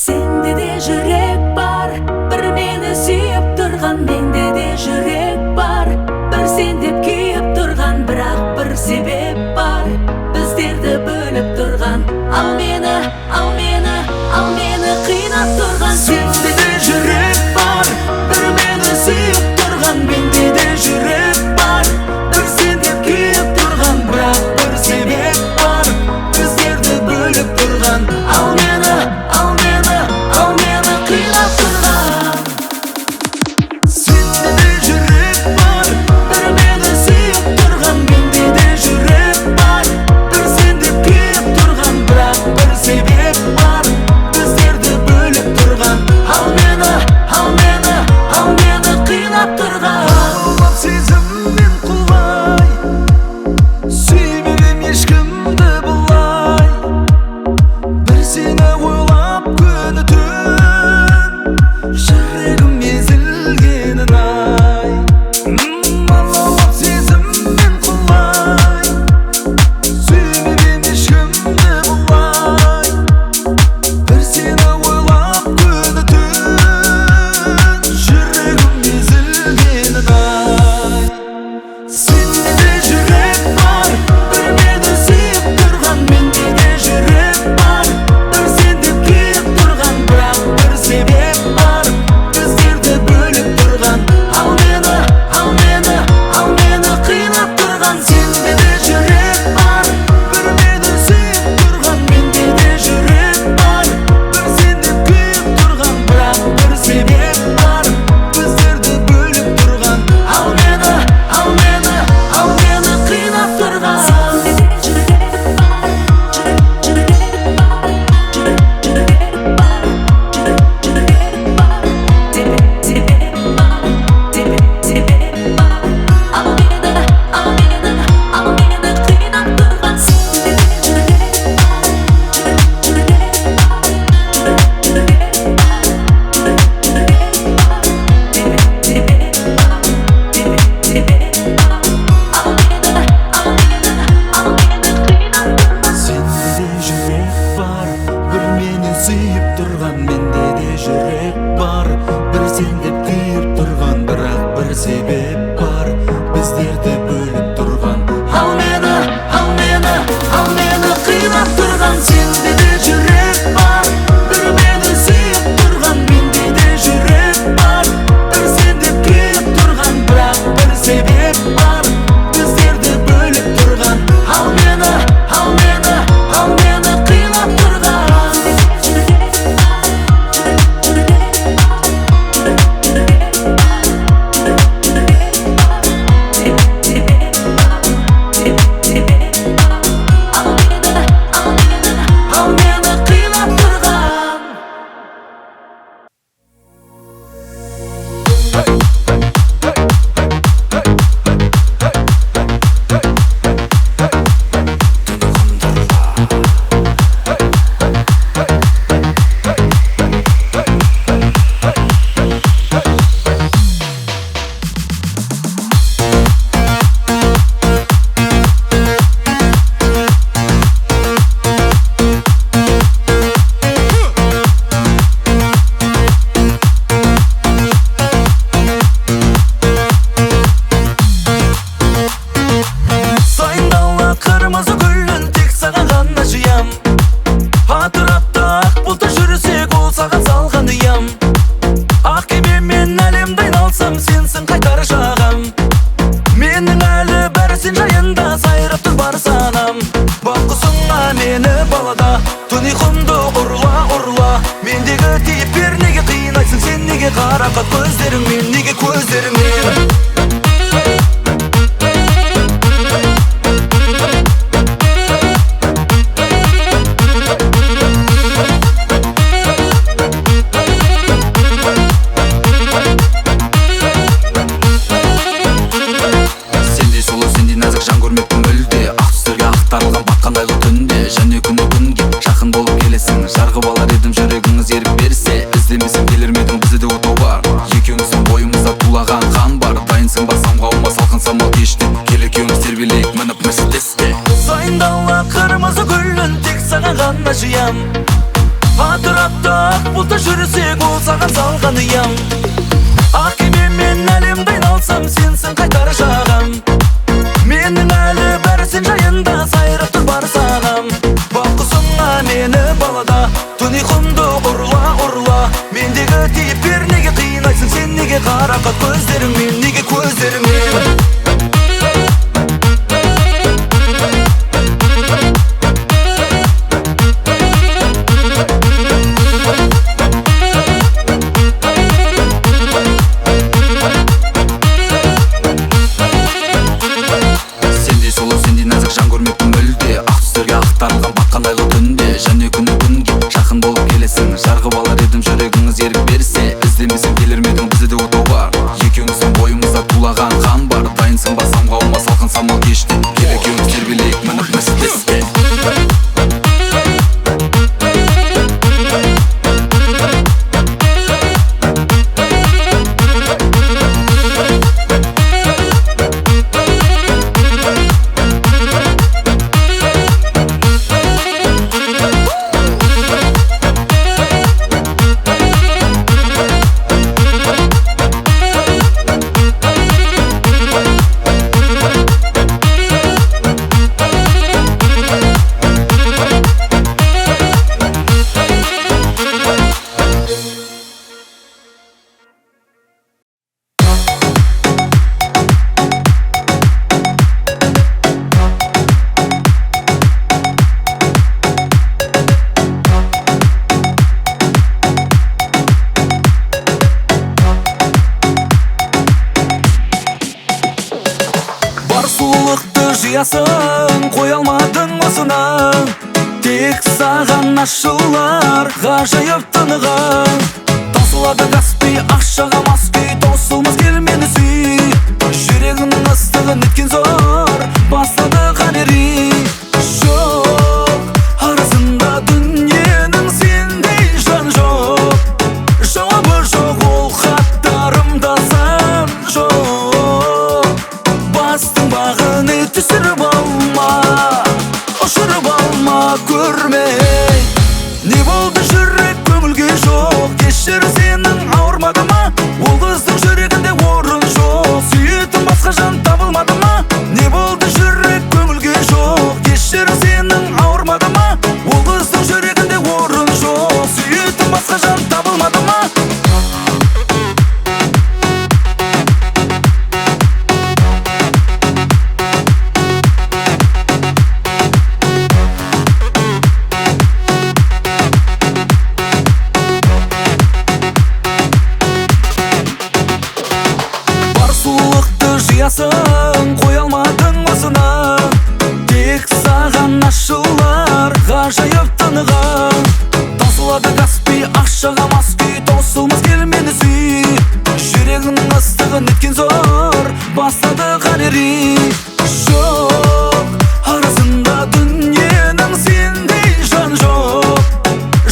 Sende de жүрек бар, бір мені сүйіп тұрған. Менде де жүрек бар, бір сен деп күйіп тұрған. Бірақ бір себеп бар, біздерді бөліп тұрған. Ал мені қинап тұрған. Сенде де жүрек бар, бір мені сүйіп тұрған. Менде де жүрек бар, бір сен деп күйіп тұрған. Бірақ бір себеп бар, біздерді бөліп тұрған. Ал мені қинап тұрған. Сенде де жүрек бар, бір мені сүйіп тұрған. Менде де жүрек бар, бір сен деп күйіп тұрған. Бірақ бір себеп бар, біздерді бөліп тұрған. Ал мені қинап тұрған. Аулап сезіммен құлай, сүймегем ешкімді бұлай. Бір сені ойлап күні түн, жүрегім езілгенін ай. Аулап сезіммен құлай, сүймегем ешкімді бұлай. Бір сені ойлап күні түн, жүрегім езілгенін ай. Сенде де жүрек бар, бір мені сүйіп тұрған. Менде де жүрек бар, бір сен деп күйіп тұрған. Бірақ бір себеп бар, біздерді бөліп тұрған. Ал мені қинап тұрған. Сенде де жүрек бар, бір мені сүйіп тұрған. Менде де жүрек бар, бір сен деп күйіп тұрған. Бірақ бір себеп бар, біздерді бөліп тұрған. Ал мені қинап тұрған. Сүйіп тұрған, менде де жүрек бар, бір сен деп күйіп тұрған. Бірақ бір себеп бар, біздерді бөліп тұрған. Ал мені қинап тұрған. Сенде де жүрек бар, бір мені сүйіп тұрған. Менде де жүрек бар, бір сен деп күйіп тұрған. Бірақ бір себеп бар, біздерді бөліп тұрған. Ал мені қинап тұрған. Қырмызы гүлін тек саған ғана жиям. Атырапта ақ бұлтта жүрсек, ол саған салған ұям. Ақ кемемен әлемді айналсам, сенсің қайтар жағам. Менің әлі бәрі сен жайында, сайрап тұр бар санам. Баққысыңа мені балада, түн ұйқымды ұрла. Мендегі тиіп бер, неге қинайсың сен, неге қарақат көздеріңмен, неге көздеріңмен. Және күні-күнге жақын болып келесің. Жарғы балар едім, жүрегіңіз ерік берсе, іздемесем келер медің, бізді де отау бар. Екеуіңіздің бойымызда тулаған қан бар. Дайынсың ба самғауыма салқын самал кеште, кел екеуіміз тербелейік мініп мерседеске. Сайындала қырмызы гүлін тек саған ғана жиям. Атырапта бұлтта жүрсек ол саған салған ұям. Ақ кемемен әлемді айналсам сенсің қайтар жағам. Менің әлі бәрісін жайында сайрап тұр бар сағам. Бақ құсыңа мені балада түн ұйқымды ұрла. Мендегі тиіппер неге қинайсың сен, неге қарақат көздеріңмен, неге көздеріңмен. Жарғы балар едім жүрегіңіз ерік берсе, іздемесем келер медің бізде де отау бар. Екеуміздің бойымызда тулаған қан бар. Дайынсың ба самға алма салқын самал кеште, кел екеуміз тербелейік мініп Мерседеске. Жиясың қой алмадың осына, тек саған ашылар ғажайып тынығың. Таусылады Каспий ақшаға мас күй, таусылмас кел мені сүй. Жүрегімнің ыстығын еткен зор, бастады қалери. Жоқ арасында дүниенің сендей жан жоқ. Жауабы жоқ ол хаттарымда сан жоқ. Бастың бағын түсіріп алма, ұшырып алма көрмей. Не болды жүрек көңілге жоқ, кешір сенің ауырмады ма? Ол қыздың жүрегінде орын жоқ, сүйетін басқа жан табылмады ма? Не болды жүрек көңілге жоқ, кешір сенің ауырмады ма? Ол қыздың жүрегінде орын жоқ, сүйетін басқа жан табылмады ма? Жиясың қой алмадың осына, тек саған ашылар ғажайып тынығың. Таусылады Каспий ақшаға мас күй, таусылмас кел мені сүй. Жүрегімнің ыстығын еткен зор, бастады қалери. Жоқ арасында дүниенің сендей жан жоқ.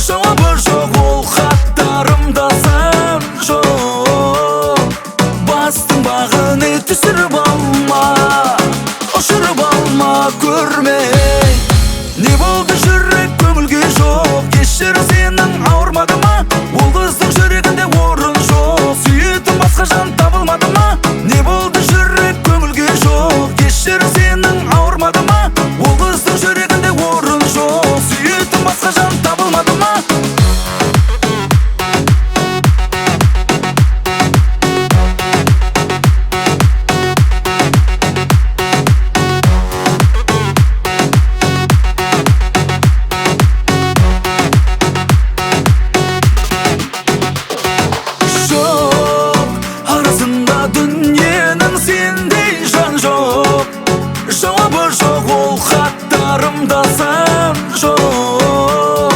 Жауабы жоқ ол хаттарымда сан жоқ. Бастың бағын түсіріп алма, ұшырып алма көрмей. Не болды жүрек көңілге жоқ, кешір сенің ауырмады ма? Ол қыздың жүрегінде орын жоқ, сүйетін басқа жан табылмады ма? Не болды жүрек көңілге жоқ, кешір сенің ауырмады ма? Ол қыздың жүрегінде орын жоқ, сүйетін басқа жан табылмады ма? Дүниенің сендей жан жоқ. Жауабы жоқ ол хаттарымда сан жоқ.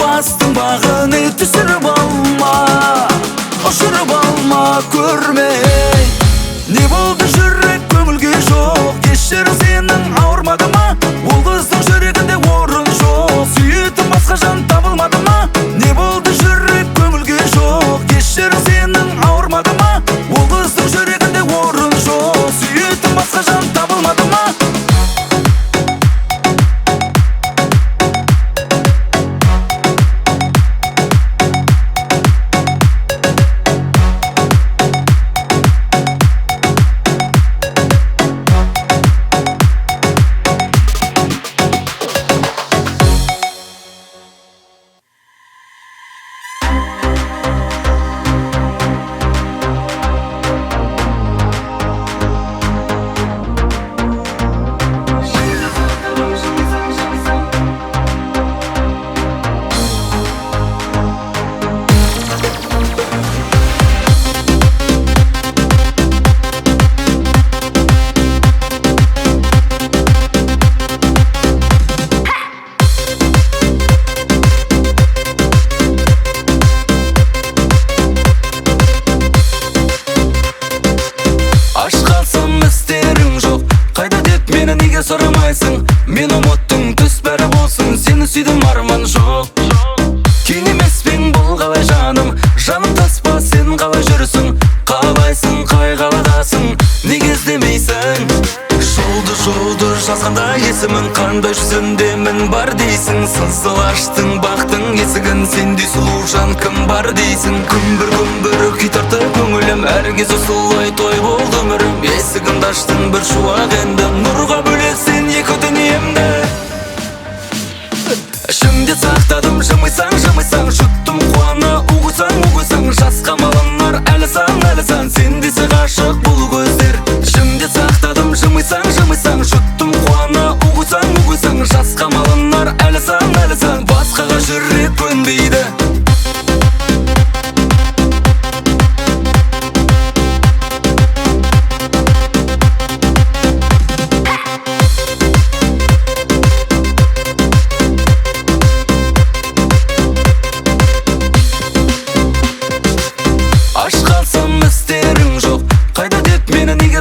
Бастың бағын түсіріп алма, ұшырып алма көрмей. Не болды жүрек көңілге жоқ, кешір сенің ауырмады ма? Ол қыздың жүрегінде орын жоқ, сүйетін басқа жан табылмады ма? Не болды жүрек көңілге жоқ, кешір сенің ауырмады ма? Ол қыздың жүрегінде орын жоқ, сүйетін басқа жан табылмады ма? сүйдім арман жоқ. Кейін емеспен бұл қалай жаным, жаным таспа сен қалай жүрсің, қалайсың қай қаладасың, неге іздемейсің? Жолды жазғанда есімін, қандай жүзінде мін бар дейсің, сызыл аштың бақтың есігін, сендей сұлу жан кім бар дейсің? Күмбір күй тартты көңілім, әр кез осылай той болды өмірім, есігімді аштың бір шуақ енді, нұрға бөлесен екі дүниемді. Ішімде сақтадым, жымайсаң, жұттым қуана, уғысаң, жасқа малынар, әлі сан, сен десе ғашық бұл көздер. Ішімде сақтадым, жымайсаң, жұттым қуана, уғысаң, жасқа малынар, әлі сан, басқаға жүрек көнбейді.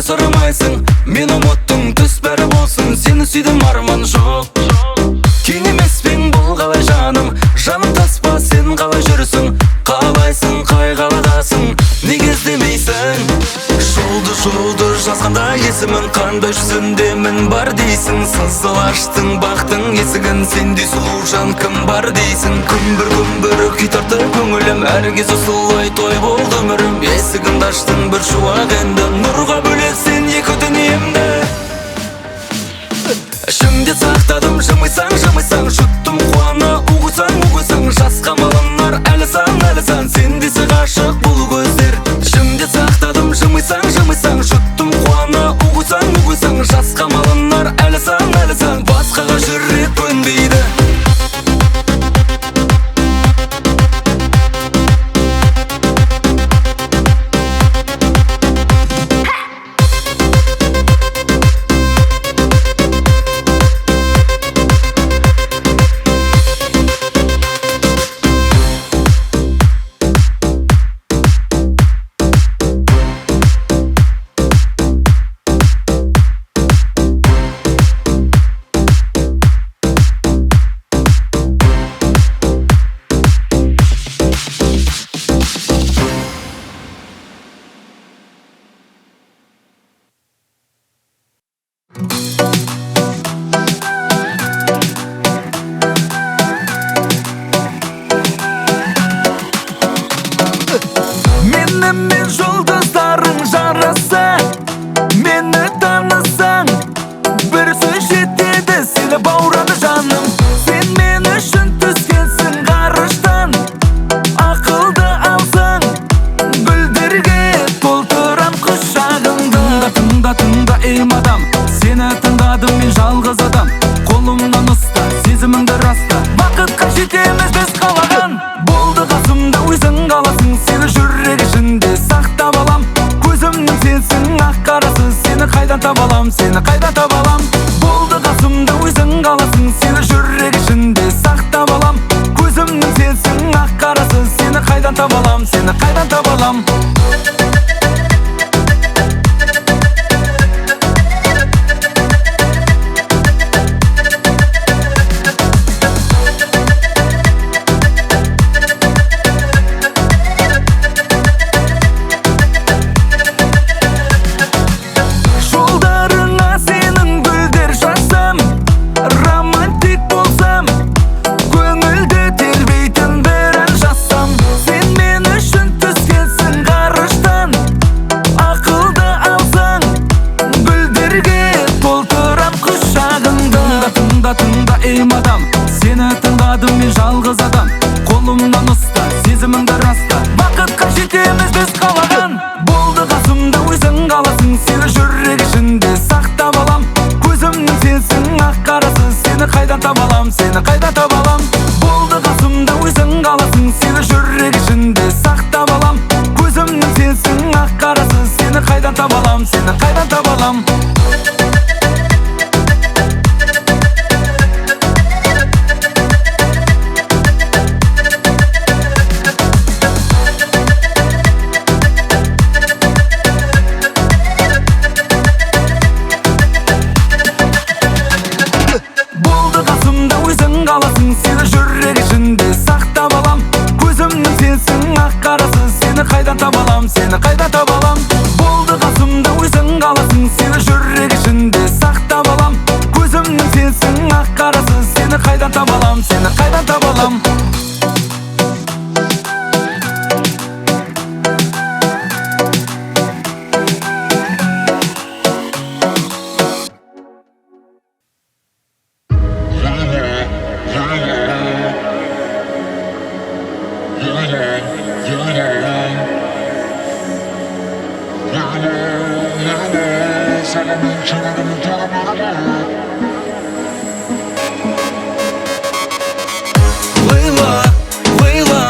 Сұрамайсың, мен ұмыттың, түс бәрі болсын, сені сүйдім арман жоқ. Кейін емеспен бұл қалай жаным, жаным таспа сен қалай жүрсің, қалайсың қай қаладасың, неге іздемейсің? Жолды жазғанда есімін, қандай жүзінде мін бар дейсің, сызыл аштың бақтың есігін, сендей сұлу жан кім бар дейсің? Күмбір күй тартты көңілім, әр кез осылай той болды өмірім, есігімді аштың бір шуақ енді, нұрға бөлесен екі дүниемді. Ішімде сақтадым, жымайсаң, жұттым қуана, уғысаң, жасқа малынар, әлі сан, сен десе ғашық бұл көздер. Ішімде сақтадым, жымайсаң, жұттым қуана, уғысаң, жасқа малынар, әлі сан, басқаға жүрек көнбейді. Мен жұлдыздарың жараса, мені танысаң, бір сөз жетеді, сені баурады жаным. Сен мен үшін түскенсің ғарыштан, ақылды алсаң, гүлдерге толтырам құшағыңды. Тыңда ей мадам, сені тыңдадым мен жалғыз адам, қолымнан ұста, сезіміңді раста, бақытқа жетеміз біз қалаған. Болды қасымда өзің қаласың, сені жүрек ішінде сақтап алам, көзімнің сенсің ақ қарасы, сені қайдан табалам, болды қасымда өзің қаласың, сені жүрек ішінде сақтап алам, көзімнің сенсің ақ қарасы, сені қайдан табалам. Тыңда ей мадам, сені тыңдадым мен жалғыз адам, қолымнан ұста, сезіміңді раста, бақытқа жетеміз біз қалаған. Болды қасымда өзің қаласың, сені жүрек ішінде сақтап алам, көзімнің сенсің ақ қарасы, сені қайдан табалам, болды қасымда өзің қаласың, сені жүрек ішінде сақтап алам, көзімнің сенсің ақ қарасы, сені қайдан табалам. қаласың, сені sensin ақ қарасыз, сені қайдан табалам, сені қайдан табалам. Болды қасымда өзің қаласың, сені жүрек ішінде сақтап алам. Көзімнің сенсің ақ қарасыз, сені қайдан табалам, сені қайдан табалам. Лейла, Лейла,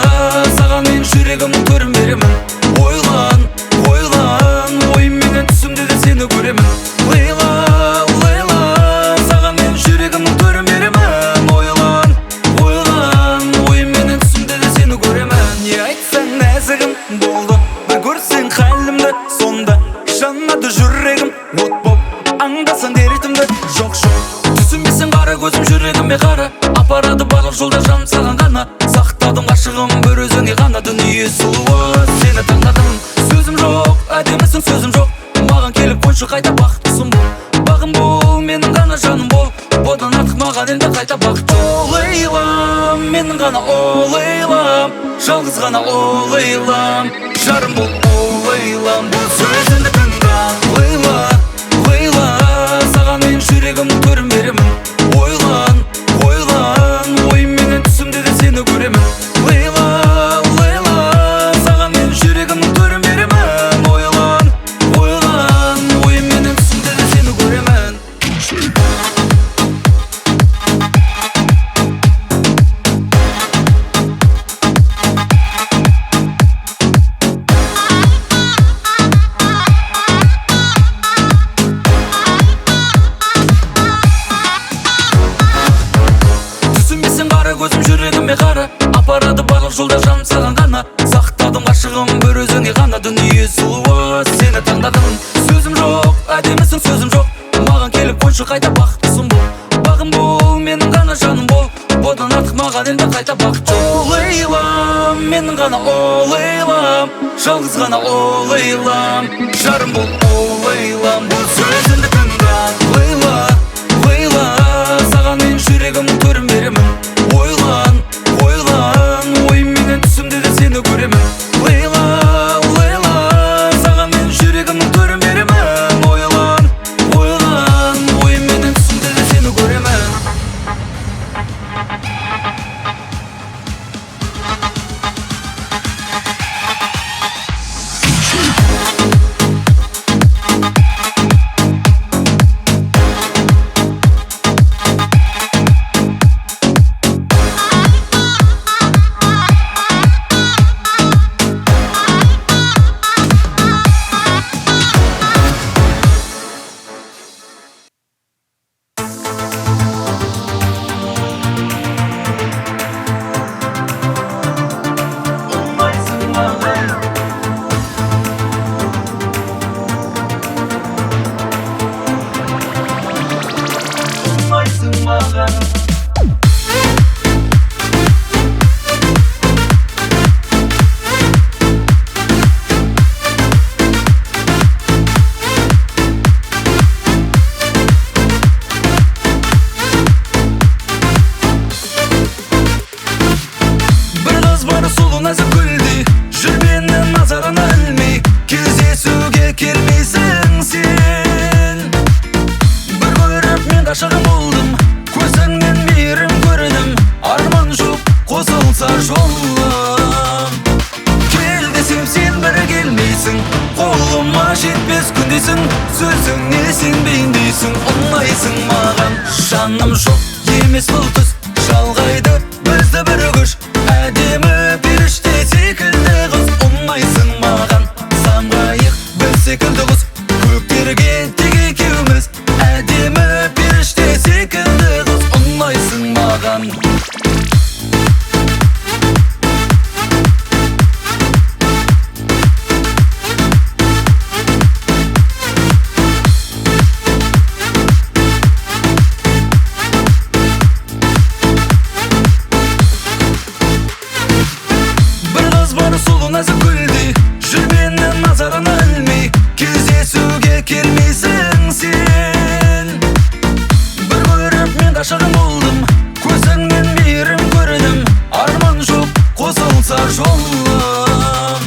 саған мен жүрегімнің төрін беремін. Ойлан, ойлан, ойымменен түсімде де сені көремін. Лейла, Лейла, саған мен жүрегімнің төрін беремін. Ойлан, ойлан, ойымменен түсімде де сені көремін. Не айтсаң нәзігім болды, бір көрсең халімді, сонда жанады жүрегім. От боп аңдасаң дертімді, жоқ жоқ түсінбесең қара көзім жүрегіме қара. Апарады барлық жолда жаным саған ғана. Сақтадым ғашығым бір өзіңе ғана. Дүние сұлуы сені таңдадым. Сөзім жоқ, әдемісің сөзім жоқ. Маған келіп қойшы қайта бақыттысың бол. Бағым бол, менің ғана жаным бол. Одан артық маған енді қайта бақыт. О Лейлам, менің ғана о Лейлам. Жалғыз ғана о Лейлам. Жарым бол о Лейлам. Бұл сөзіңді тыңда Лейла, Лейла, саған мен жүрегімнің төрін беремін. Ойлан, ойлан, ойымменен түсімде де сені көремін. Лейла, Лейла, саған мен жүрегімнің төрін беремін. Ойлан, ойлан, ойымменен түсімде де сені көремін. Көзім жүрегіме қара. Апарады барлық жолда жаным саған ғана. Сақтадым ғашығым бір өзіңе ғана. Дүние сұлуы сені таңдадым. Сөзім жоқ, әдемісің сөзім жоқ. Маған келіп қойшы қайта бақыттысың бол. Бағым бол, менің ғана жаным бол. Одан артық маған енді қайта бақыт жоқ. О Лейлам, менің ғана о Лейлам. Жалғыз ғана о Лейлам. Жарым бол о Лейлам. Бұл сөзіңді тыңда Лейла, Лейла, саған мен жүрегімнің төрін беремін. Ойлан, ойлан, ойымменен түсімде де сені көремін. Лейла, Лейла, саған мен жүрегімнің төрін беремін. Ойлан, ойлан, ойымменен түсімде де сені көремін. ғашығым болдым, көзіңнен мейірім көрдім. Арман жоқ, қосылса жолым. Кел десем сен бірі келмейсің, қолыма жетпес күндейсің. Сөзіңе сенбейін дейсің, ұнайсың маған. Жаным жоқ, емес бұл түс, жалғайды бізді бір күш. Әдемі періште секілді қыз, ұнайсың маған. Самғайық біз секілді қыз, көктерге тек екеуміз. Әдемі періште секілді қыз, ұнайсың маған. назы гүлдей жүргеннің назарына ілмей кездесуге келмейсің сен. Бір көріп мен ғашығым болдым, көзіңнен мейірім көрдім, арман жоқ қосылса жолым.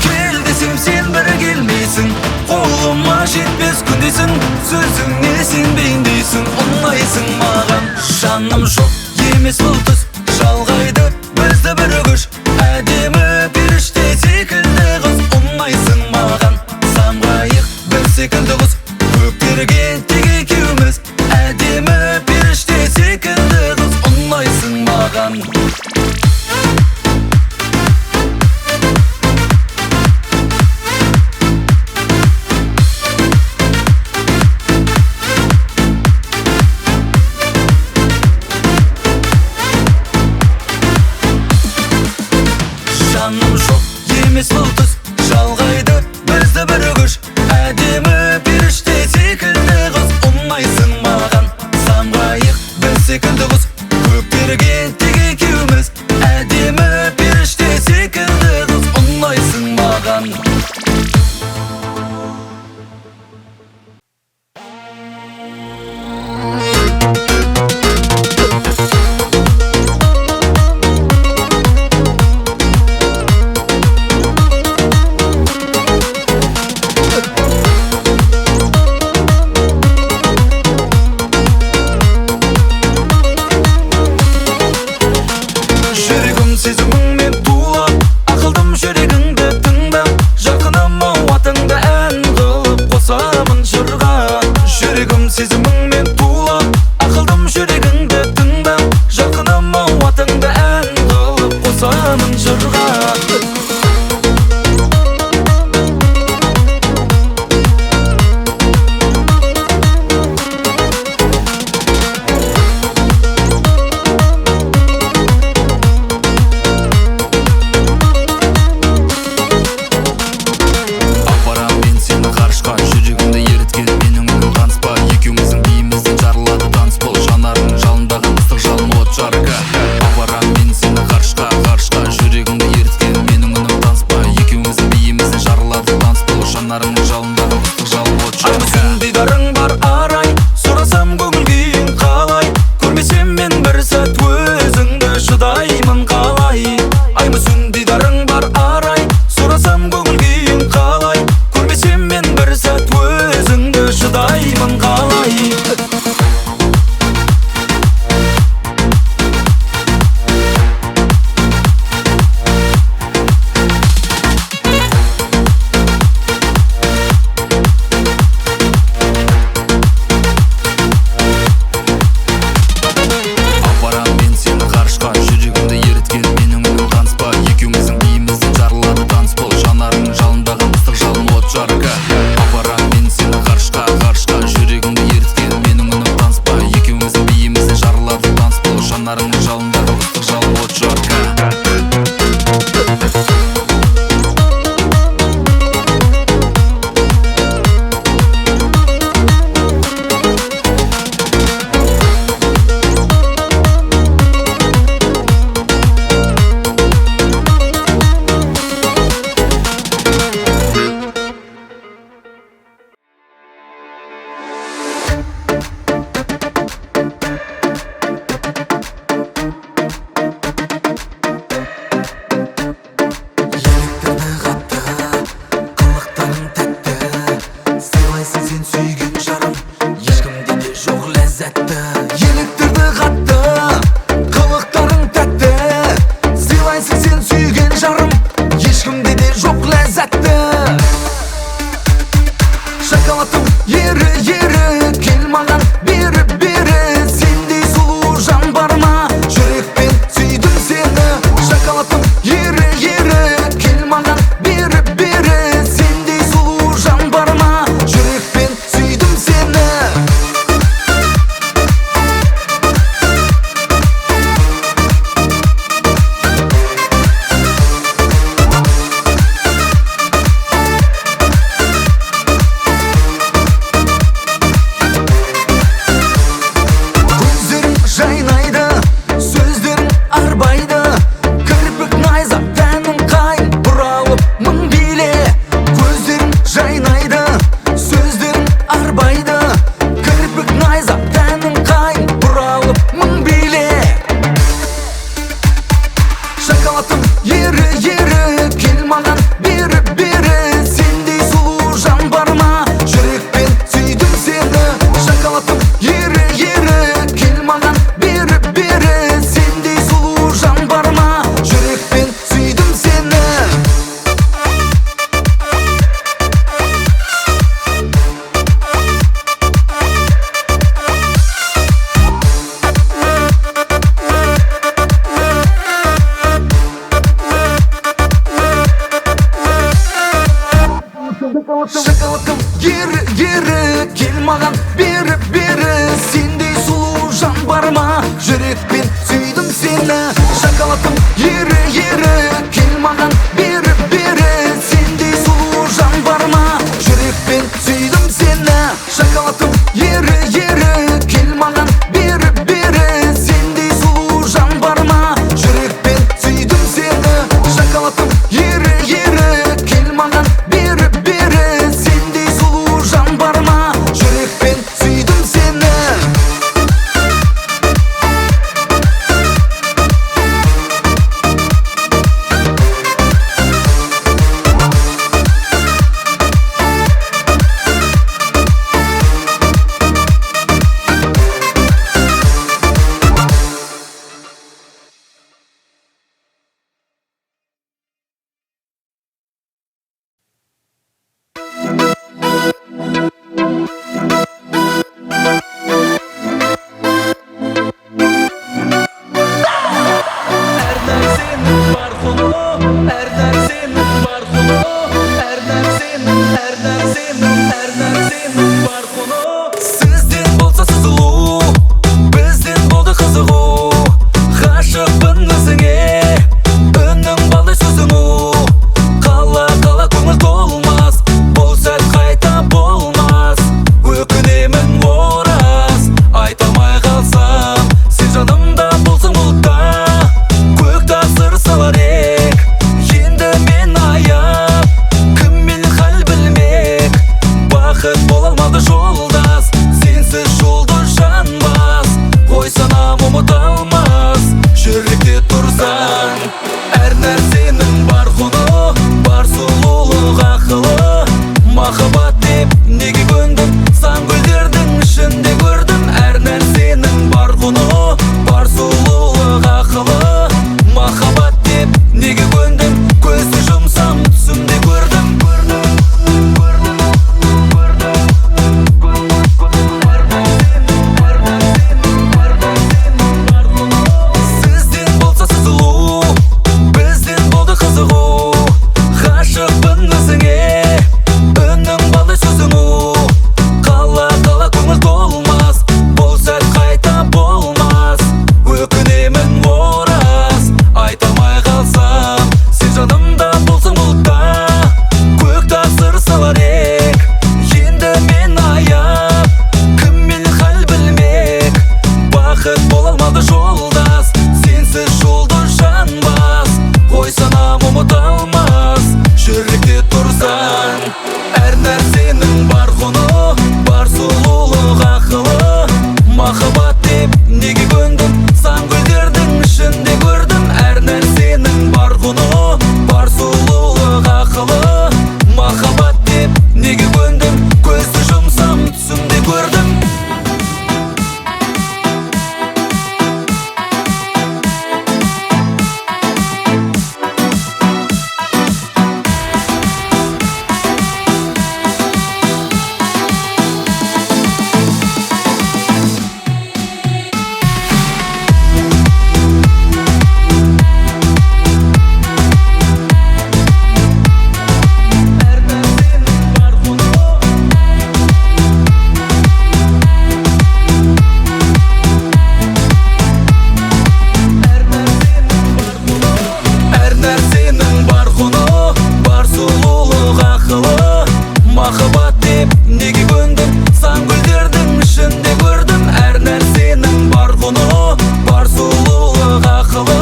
Кел десем сен бірі келмейсің, қолыма жетпес күндейсің, сөзіңе сенбейін дейсің, ұнайсың маған. Жаным жоқ емес бұл түс, жалғайды бізді бір күш, әдемі періште секілді қыз, ұнайсың маған. Самғайық біз секілді құс, көктерге тек екеуміз, әдемі періште секілді қыз, ұнайсың маған. Жаным жоқ емес бұл түс, жалғайды бізді бір күш, әдемі періште секілді қыз, ұнайсың маған. Самғайық біз секілді құс, көктерге тек екеуміз, әдемі періште секілді қыз, ұнайсың маған. ері кел маған бері сендей сұлу жан бар ма жүрекпен сүйдім сені шоколадым ері кел маған бері сендей сұлу жан бар ма жүрекпен сүйдім сені Сізден болса сызылу, бізден болды қызығу Ғашықпын өзіңе, үнің балдай сөзіңу Қала көңіл толмас, бұл сәт қайта болмас Өкінемін ораз, айтамай қалсам Сен жанымда болсың бұлтта, көк тасыр салар ек Енді мен аяп, кіммен хал білмек Бақыт бола алмады жолдас, сенсіз жұлдыз жанбас Қой санам ұмыта алмас, жүректе тұрсаң Әр нәрсенің бар құны, бар сұлулық ақылы Махаббат деп неге көндім, сан гүлдердің ішінде көрдім Әр нәрсенің бар құны, бар сұлулық ақылы Махаббат деп неге көндім, көзді жұмсам түсімде көрдім Сізден болса сызылу, бізден болды қызығу Ғашықпын өзіңе, үнің балдай сөзіңу Қала көңіл толмас, бұл сәт қайта болмас Өкінемін ораз, айтамай қалсам Сен жанымда болсың бұлтта, көк тасыр салар ек Енді мен аяп, кіммен хал білмек Бақыт бола алмады жолдас, сенсіз жұлдыз жанбас Қой санам ұмыта алмас, жүректе тұрсаң Әр нәрсенің бар құны, бар сұлулық ақылы Махаббат деп неге көндім, сан гүлдердің ішінде көрдім Әр нәрсенің бар құны, бар сұлулық ақылы Махаббат деп неге көндім, көзді жұмсам түсімде көрдім Әр нәрсенің бар құны, бар сұлулық ақылы Махаббат деп неге көндім, сан гүлдердің ішінде көрдім Әр нәрсенің бар құны, бар сұлулық ақылы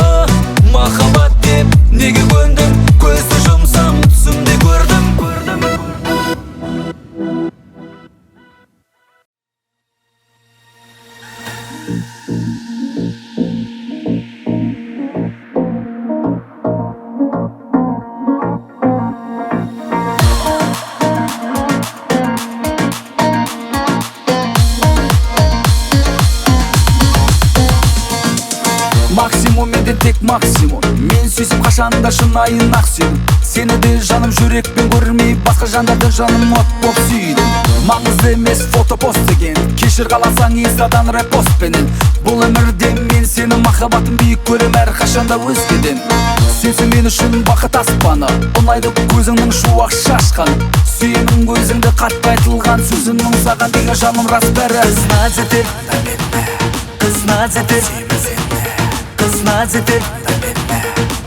Махаббат деп неге көндім, көзді жұмсам түсімде көрдім Максимум менде тек максимум Мен сүйсем қашанда шынайын ақ сүйдім Сені де жаным жүрекпен көрмей Басқа жандарды жаным от боп сүйдім Маңызды емес фотопост деген Кешір қаласаң инстадан репостпенен Бұл өмірде мен сені махаббатым биік көрем әр қашанда өзгеден Сенсің мен үшін бақыт аспаны Ұнайды көзіңнің шуақ шашқан Сүйемін көзіңді қатты айтылған Сөзімнің саған деген жаным рас бәрі Қыз наз етер Қыз наз етер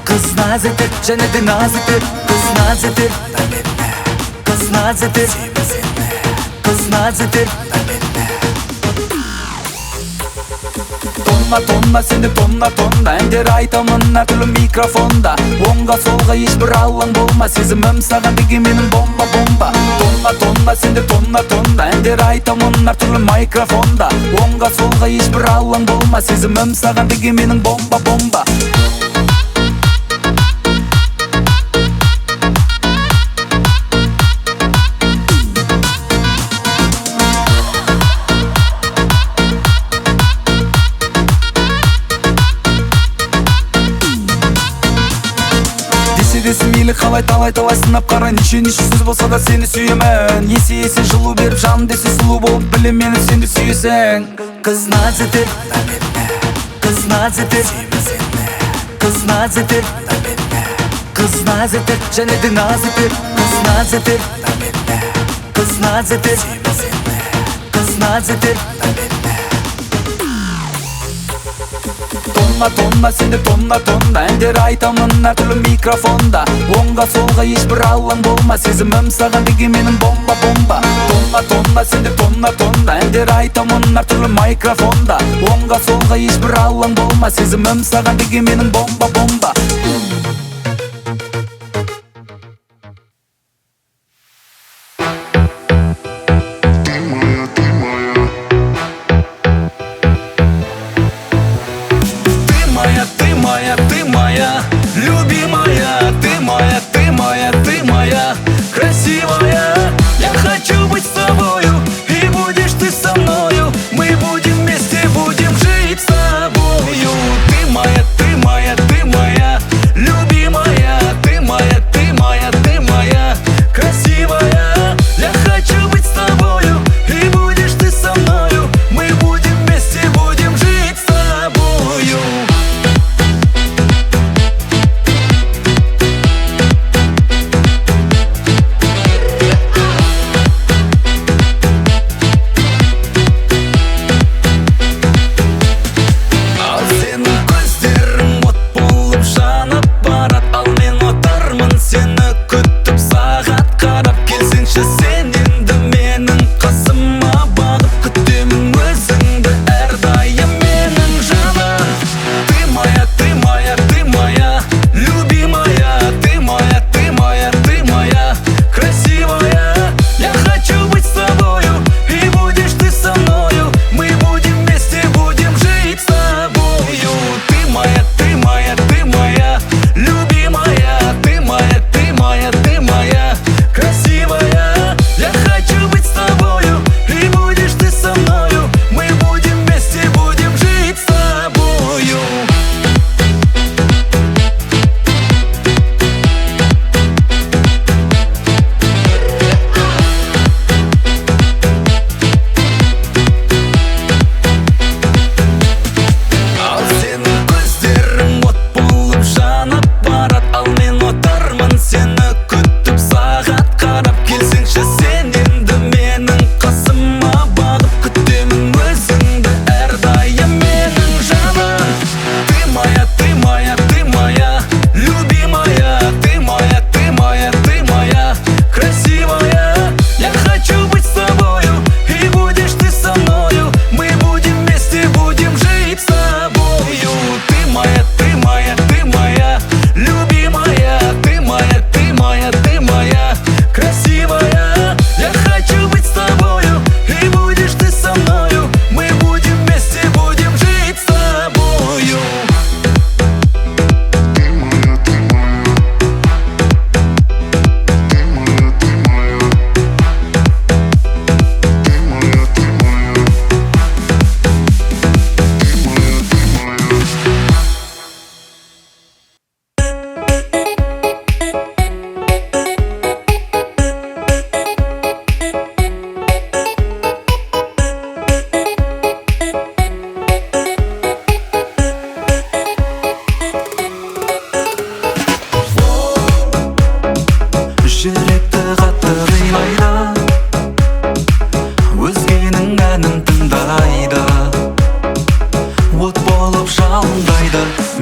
Қыз наз етер және де наз етер Қыз наз етер Қыз наз етер Қыз наз етер Тонна сенде тонна әндер айтамын әр түрлі микрофонда. Оңға солға ешбір алаң болма, сезімім саған деген менің бомба. Тонна сенде тонна әндер айтамын әр түрлі микрофонда. Оңға солға ешбір алаң болма, сезімім саған деген менің бомба. Десе мейлі қалай талай сынап қара, неше сөз болса да сені сүйемін. Есе жылу беріп жаным десе сұлу болып, білем мені сенде сүйесің. Қыз наз етер, қыз наз етер, қыз наз етер, қыз наз етер, және де наз етер. Қыз наз етер, қыз наз етер, қыз наз етер. Тонна сенде тонна әндер айтамын әр түрлі микрофонда. Оңға солға ешбір алаң болма, сезімім саған деген менің бомба. Тонна сенде тонна әндер айтамын әр түрлі микрофонда. Оңға солға ешбір алаң болма, сезімім саған деген менің бомба. Ты моя, любимая, ты моя, ты моя, красивая. Я хочу быть с тобою, и будешь ты со мною. Мы будем вместе, будем жить с тобою. Ты моя, ты моя, ты моя, любимая, ты моя, ты моя, ты моя, красивая. Я хочу быть с тобою, и будешь ты со мною. Мы будем вместе, будем жить с тобою.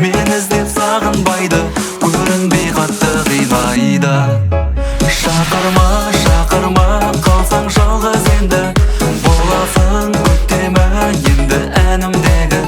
Мен іздеп сағынбайды, көрінбей қатты қинайды. Шақырма, шақырма, қалсаң жалғыз енді. Боласың көктемі енді әнімдегі.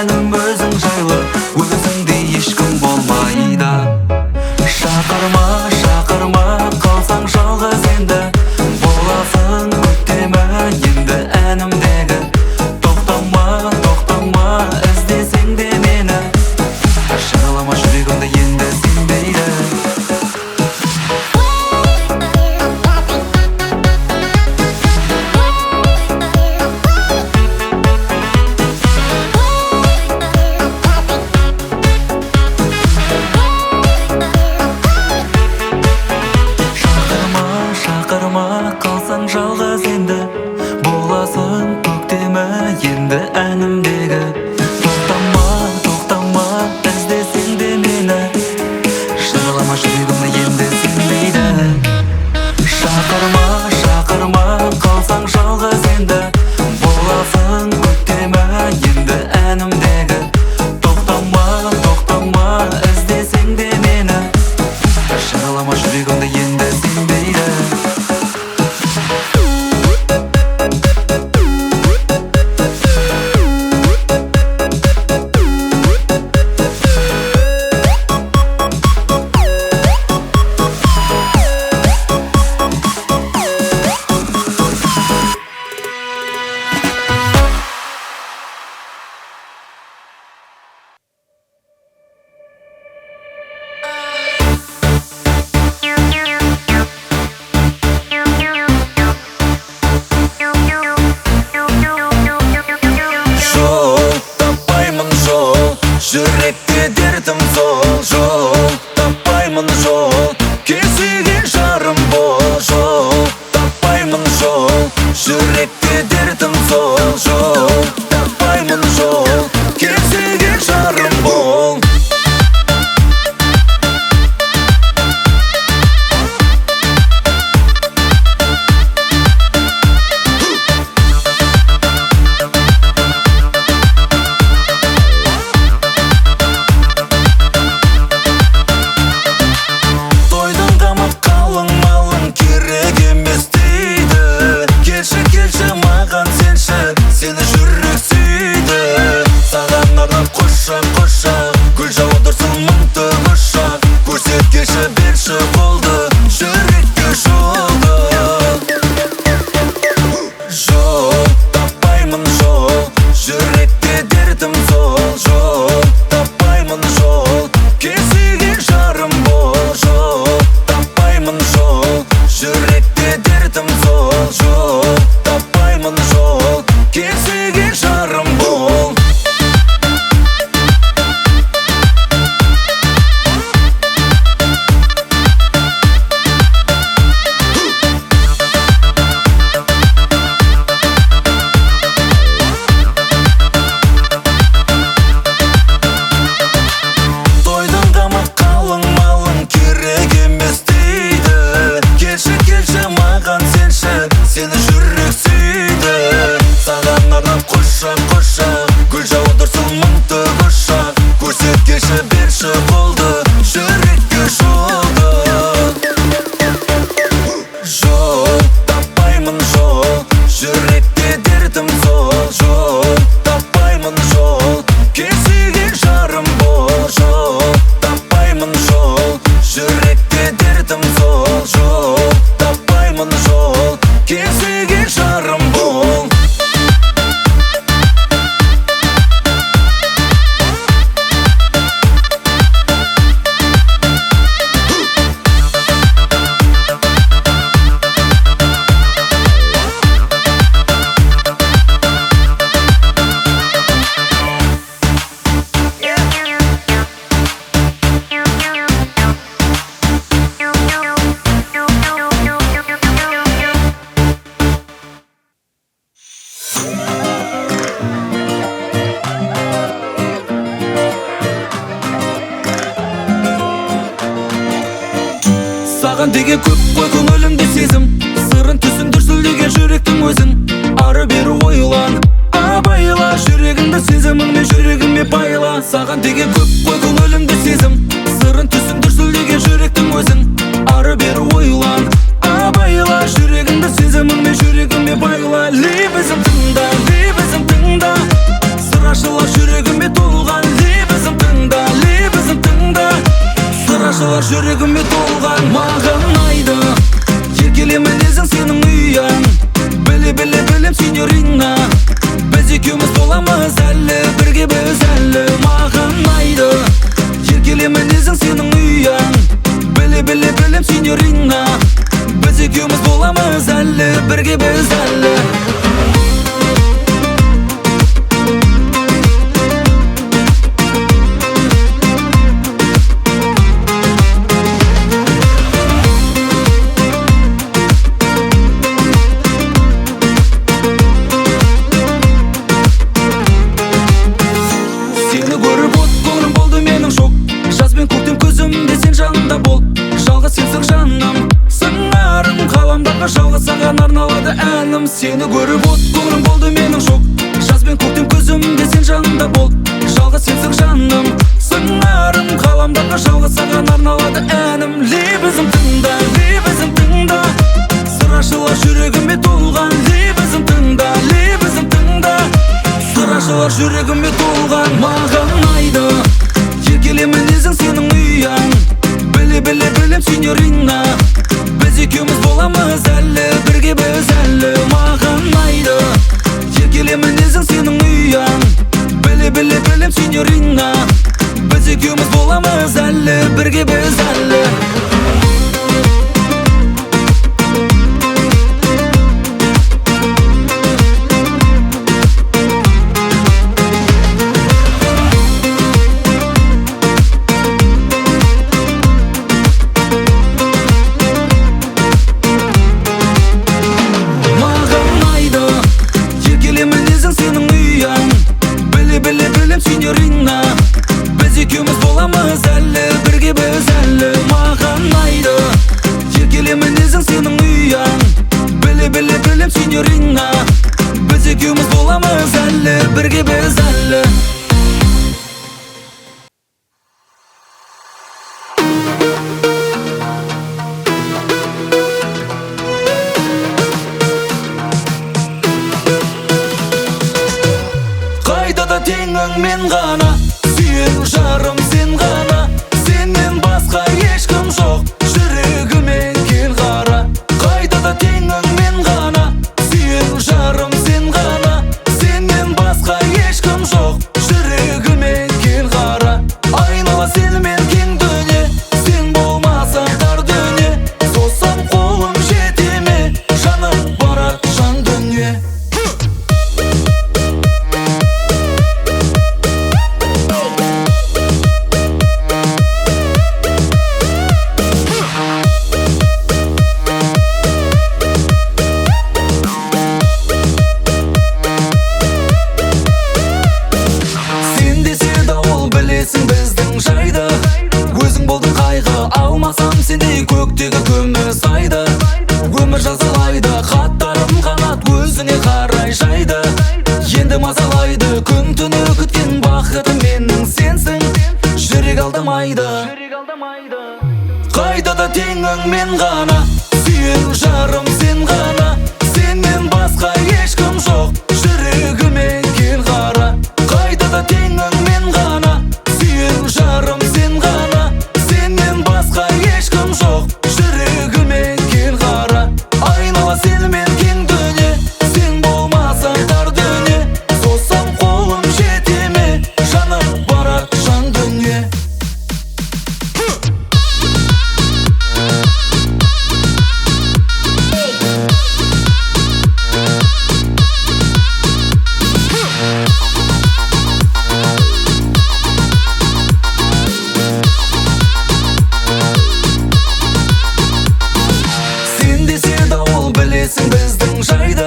әнім өзің жайлы, өзіңдей ешкім болмайды. Шақырма, шақырма, қалсаң жалғыз енді, боласың көктемі енді әнімдегі. Тоқтама, тоқтама, іздесең де мені, шырылама жүрегімді енді сенбейді. Шақырма, қалсаң жалғыз енді, боласың көктемі енді әнімдегі. Тоқтама, тоқтама, іздесең де мені, шырылама жүрегімді енді сенбейді. Шақырма, шақырма, қалсаң жалғыз енді, боласың көктемі енді әнімдегі. Тоқтама, тоқтама, іздесең де мені, шырылама жүрегімді енді сенбейді. Жүректе дертім сол, жол таппаймын, жол кесілген жарым бол, жол таппаймын, жол жүректе дертім сол, жол таппаймын, жол кесілген жарым бол. Seni жүрек сүйді, саған арнап құшақ, құшақ, гүл жаудырсын мұңды құшақ, көрсеткеші берші қолды, жүрекке жолды. Жол таппаймын, жол жүректе дертім сол, жол таппаймын, жол кесілген жарым бол, жол таппаймын, жол жүректе дертім сол, жол таппаймын, жол кесілген жарым бол. Тойдың тамақ қалың малың керек емес дейді, келші, келші маған сенші, сені жүрек сүйді, саған арнап құшақ, құшақ, гүл жаудырсын мұңды құшақ, көрсеткеші берші қолды, жүрекке жолды. Жол таппаймын, жол жүректе дертім сол, жол таппаймын, жол кесілген жарым бол, жол таппаймын, жол жүректе дертім сол, жол таппаймын, жол кесілген жарым бол. Саған деген көп қой көңілімде сезім, сырын түсіндір сүлдеген жүректің өзін. Ары бері ойлан, абайла, жүрегіңді сезіміңмен жүрегіме байла. Саған деген көп қой көңілімде сезім, сырын түсіндір сүлдеген жүректің өзін. Ары бері ойлан, абайла, жүрегіңді сезіміңмен жүрегіме байла. Лебізім тыңда, сыр ашыла жүрегіме жүрегіме толған маған ұнайды. Еркелеме мінезің сенің ұяң, білем сеньорина. Біз екеуміз боламыз әлі, бірге біз әлі. Маған ұнайды. Еркелеме мінезің сенің ұяң, білем сеньорина. Біз екеуміз боламыз әлі, бірге біз әлі. Жалғыз саған арналады әнім. Сені көріп от көңілім болды менің шок. Жаз бен көктем күзімде сен жанымда бол. Жалғыз сенсің жаным, сыңарым. Қаламдағы жалғыз саған арналады әнім. Лебізім тыңда, лебізім тыңда. Сыр ашылар жүрегіме толған. Лебізім тыңда, лебізім тыңда. Сыр ашылар жүрегіме толған маған ұнайды. Еркелеме мінезің сенің ұяң, білем сеньорина. Біз екеуміз боламыз әлі, бірге біз әлі. Маған ұнайды. Еркелеме мінезің сенің ұяң, білем сеньорина. Біз екеуміз боламыз әлі, бірге біз әлі. Сеньорина, біз екеуміз боламыз әлі, бірге біз әлі. Маған ұнайды. Еркелеме мінезің сенің ұяң, білем сеньорина. Біз екеуміз боламыз әлі, бірге біз әлі. Қайдада теңің мен ғана, сүйен жарым сен ғана. Сенен басқа ешкім жоқ, жүрегіме кел қара. Қайдада теңің мен ғана, сүйен жарым сен ғана. Сенен басқа ешкім жоқ, жүрегіме кел қара. Айнала сенімен кең дүние, сен болмасаң тар дүние. Созсам қолым жете ме, жаным барады жан дүние. Біздің жайды, өзің болдың қайғы. Алмасам сендей көктегі күміс айды. Өмір жазалайды, хаттарым қанат өзіңе қарай жайды. Енді мазалайды, күн түні күткен бақытым менің сенсің. Жүрек алдамайды. Қайдада теңің мен ғана, сүйен жарым сен ғана. Сенен басқа ешкім жоқ, жүрегіме кел қара. Қайдада теңің мен ғана, жарым сен ғана. Сенен басқа ешкім жоқ, жүрегіме кел қара. Айнала сенімен кең дүние, сен болмасаң тар дүние. Созсам қолым жете ме, жаным барады жан дүние. Біздің жайды,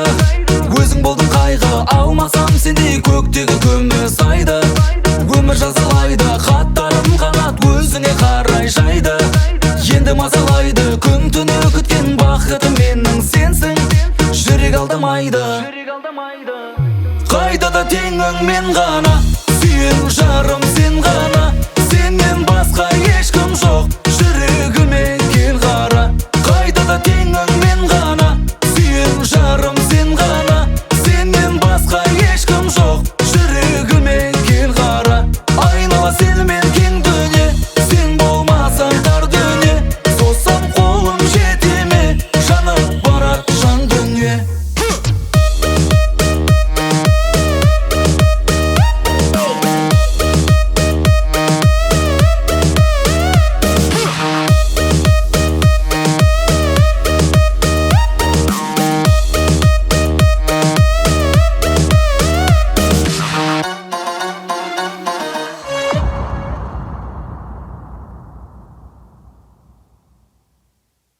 өзің болдың қайғы. Алмасам сендей көктегі күміс айды. Өмір жазалайды, хаттарым қанат өзіңе қарай жайды. Енді мазалайды, күн түні күткен бақытым менің сенсің. Жүрек алдамайды. Қайдада теңің мен ғана, сүйен жарым сен ғана.